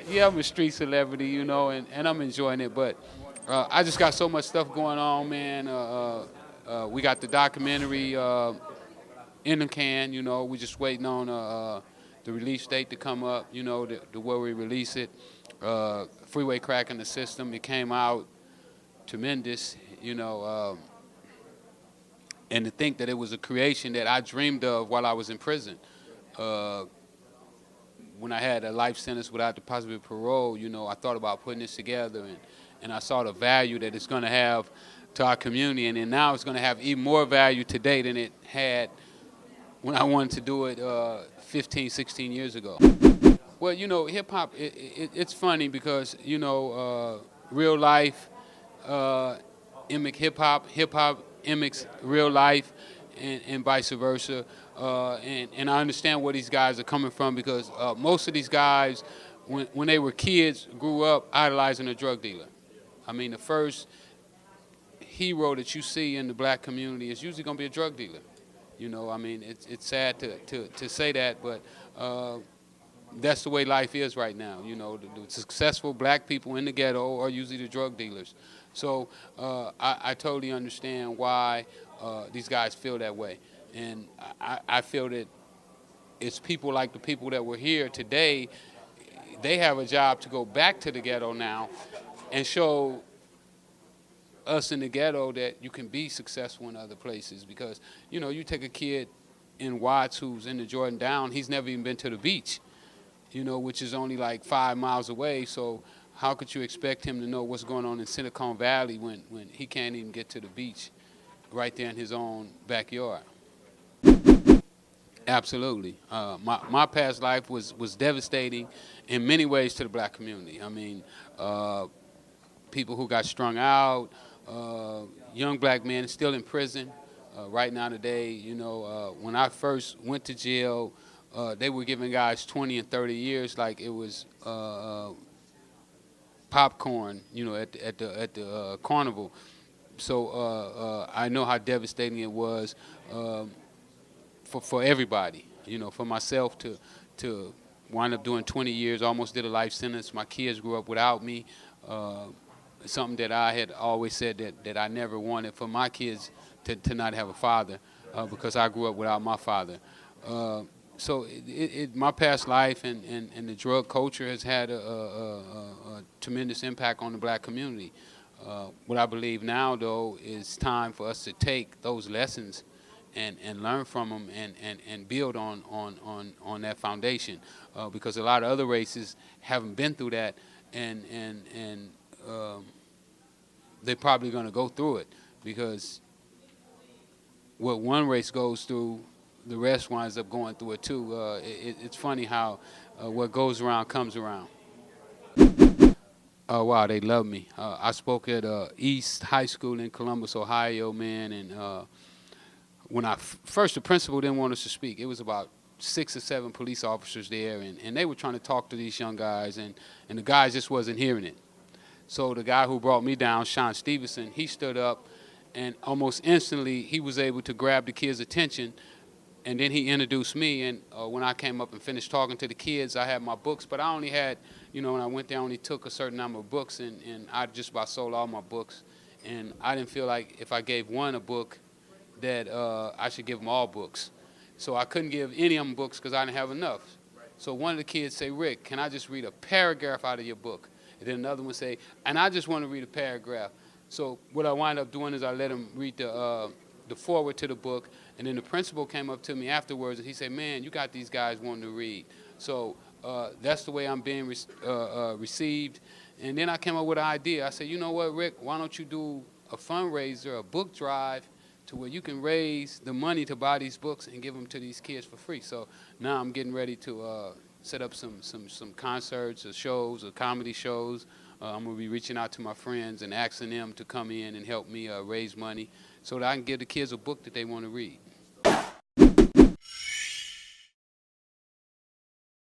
Yeah, I'm a street celebrity, you know, and I'm enjoying it. But I just got so much stuff going on, man. We got the documentary in the can, you know. We're just waiting on the release date to come up, you know, the where we release it. Freeway cracking the system. It came out tremendous, you know. And to think that it was a creation that I dreamed of while I was in prison. Uh, when I had a life sentence without the possibility of parole, you know, I thought about putting this together, and I saw the value that it's going to have to our community, and then now it's going to have even more value today than it had when I wanted to do it 15, 16 years ago. Well, you know, hip hop, it's funny because, you know, real life mimic hip hop mimics real life, and vice versa. And I understand where these guys are coming from because most of these guys, when they were kids, grew up idolizing a drug dealer. I mean, the first hero that you see in the black community is usually going to be a drug dealer. You know, I mean, it's sad to say that, but that's the way life is right now. You know, the successful black people in the ghetto are usually the drug dealers. So I totally understand why these guys feel that way. And I feel that it's people like the people that were here today, they have a job to go back to the ghetto now and show us in the ghetto that you can be successful in other places. Because, you know, you take a kid in Watts who's in the Jordan Down, he's never even been to the beach, you know, which is only like 5 miles away. So how could you expect him to know what's going on in Silicon Valley when he can't even get to the beach right there in his own backyard? Absolutely. My past life was devastating in many ways to the black community. I mean, people who got strung out, young black men still in prison right now today. You know, when I first went to jail, they were giving guys 20 and 30 years like it was popcorn, you know, at the carnival. So I know how devastating it was for everybody. You know, for myself to wind up doing 20 years, almost did a life sentence. My kids grew up without me. Something that I had always said that I never wanted for my kids to not have a father because I grew up without my father. So my past life and the drug culture has had a tremendous impact on the black community. What I believe now, though, is time for us to take those lessons and learn from them and build on that foundation, because a lot of other races haven't been through that, and they're probably going to go through it, because what one race goes through, the rest winds up going through it too. It's funny how what goes around comes around. Oh, wow, they love me. I spoke at East High School in Columbus, Ohio, man, and when first the principal didn't want us to speak. It was about 6 or 7 police officers there, and they were trying to talk to these young guys, and the guys just wasn't hearing it. So the guy who brought me down, Sean Stevenson, he stood up, and almost instantly he was able to grab the kids' attention, and then he introduced me. And when I came up and finished talking to the kids, I had my books, but I only had, you know, when I went there, I only took a certain number of books, and I just about sold all my books. And I didn't feel like if I gave one a book that I should give them all books. So I couldn't give any of them books because I didn't have enough. So one of the kids say, "Rick, can I just read a paragraph out of your book?" And then another one say, "And I just want to read a paragraph." So what I wound up doing is I let him read the foreword to the book, and then the principal came up to me afterwards and he said, "Man, you got these guys wanting to read." So that's the way I'm being received. And then I came up with an idea. I said, "You know what, Rick, why don't you do a fundraiser, a book drive, to where you can raise the money to buy these books and give them to these kids for free?" So now I'm getting ready to set up some concerts or shows or comedy shows. I'm going to be reaching out to my friends and asking them to come in and help me raise money so that I can give the kids a book that they want to read.